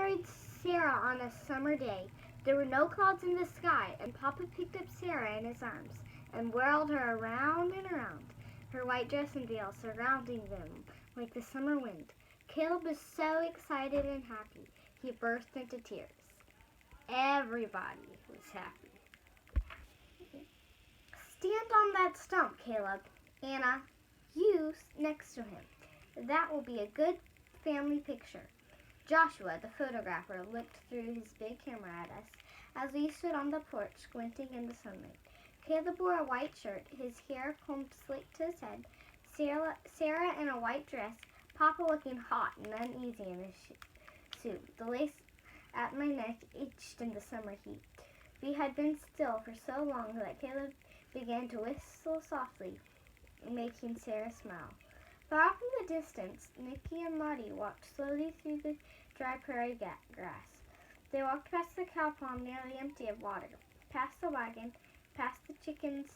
married Sarah on a summer day. There were no clouds in the sky, and Papa picked up Sarah in his arms and whirled her around and around, her white dress and veil surrounding them like the summer wind. Caleb was so excited and happy, he burst into tears. Everybody was happy. Stand on that stump, Caleb. Anna, you next to him. That will be a good family picture. Joshua, the photographer, looked through his big camera at us as we stood on the porch squinting in the sunlight. Caleb wore a white shirt, his hair combed slick to his head, Sarah in a white dress, Papa looking hot and uneasy in his suit. The lace at my neck itched in the summer heat. We had been still for so long that Caleb began to whistle softly, making Sarah smile. Far off in the distance, Nicky and Lottie walked slowly through the dry prairie grass. They walked past the cow pond nearly empty of water, past the wagon, past the chickens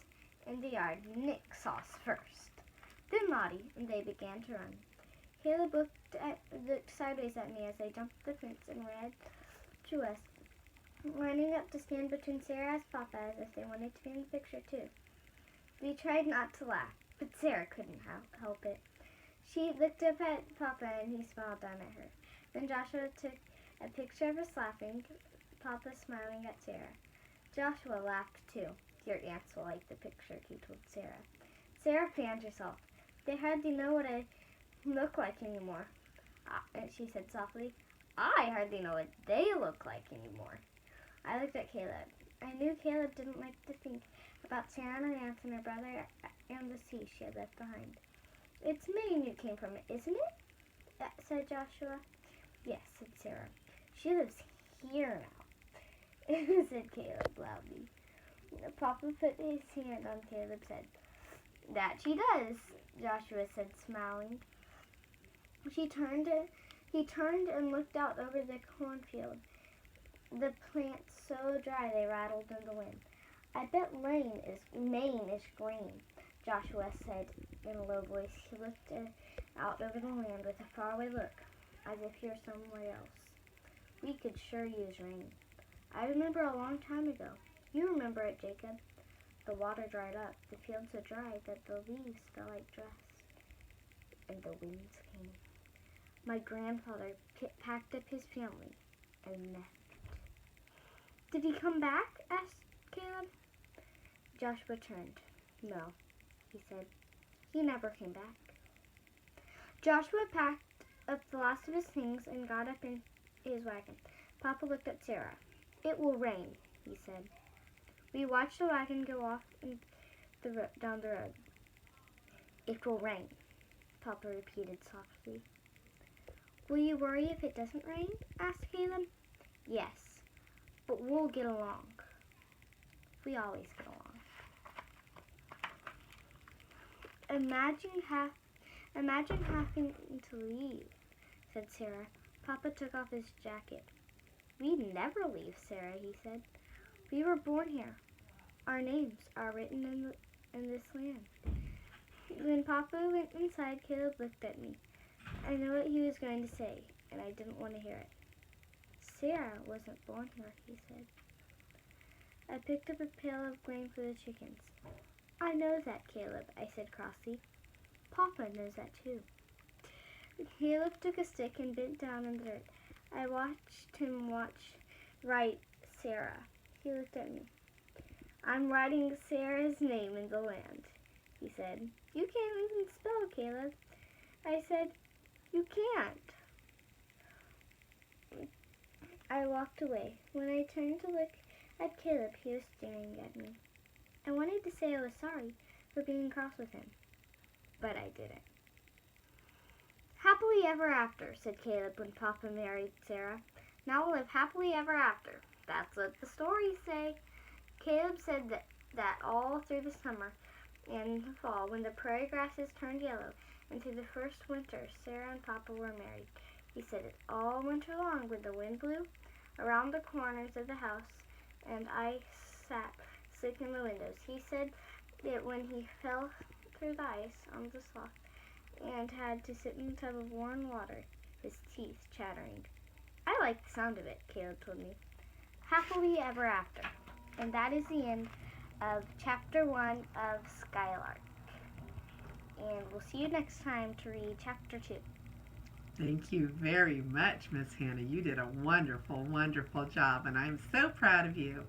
in the yard. Nick saw us first, then Lottie, and they began to run. Caleb looked sideways at me as I jumped the fence and ran to us, lining up to stand between Sarah and Papa as if they wanted to be in the picture too. We tried not to laugh, but Sarah couldn't help it. She looked up at Papa and he smiled down at her. Then Joshua took a picture of us laughing, Papa smiling at Sarah. Joshua laughed too. Your aunts will like the picture, he told Sarah. Sarah fanned herself. They hardly know what I look like anymore, she said softly. I hardly know what they look like anymore. I looked at Caleb. I knew Caleb didn't like to think about Sarah and her aunts and her brother and the sea she had left behind. It's Maine you came from, isn't it? Said Joshua. Yes, said Sarah. She lives here now, said Caleb loudly. Papa put his hand on Caleb's head. That she does, Joshua said, smiling. He turned and looked out over the cornfield, the plants so dry they rattled in the wind. I bet Maine is green, Joshua said in a low voice. He looked out over the land with a faraway look, as if he were somewhere else. We could sure use rain. I remember a long time ago. You remember it, Jacob. The water dried up, the fields so dry that the leaves fell like dress, and the winds came. My grandfather packed up his family and left. Did he come back? Asked Caleb. Joshua turned. No, he said. He never came back. Joshua packed up the last of his things and got up in his wagon. Papa looked at Sarah. It will rain, he said. We watched the wagon go off down the road. It will rain, Papa repeated softly. Will you worry if it doesn't rain? Asked Caleb. Yes, but we'll get along. We always get along. Imagine having to leave, said Sarah. Papa took off his jacket. We'd never leave, Sarah, he said. We were born here. Our names are written in this land. When Papa went inside, Caleb looked at me. I knew what he was going to say, and I didn't want to hear it. Sarah wasn't born here, he said. I picked up a pail of grain for the chickens. I know that, Caleb, I said crossly. Papa knows that too. Caleb took a stick and bent down in the dirt. I watched him write Sarah. He looked at me. I'm writing Sarah's name in the land, he said. You can't even spell, Caleb. I said, you can't. I walked away. When I turned to look at Caleb, he was staring at me. I wanted to say I was sorry for being cross with him, but I didn't. Happily ever after, said Caleb when Papa married Sarah. Now we'll live happily ever after. That's what the stories say. Caleb said that all through the summer and the fall, when the prairie grasses turned yellow, and through the first winter, Sarah and Papa were married. He said it all winter long when the wind blew around the corners of the house, and I sat sick in the windows. He said that when he fell through the ice on the slough and had to sit in a tub of warm water, his teeth chattering. I like the sound of it, Caleb told me. Happily ever after. And that is the end of Chapter 1 of Skylark. And we'll see you next time to read Chapter 2. Thank you very much, Miss Hannah. You did a wonderful, wonderful job, and I'm so proud of you.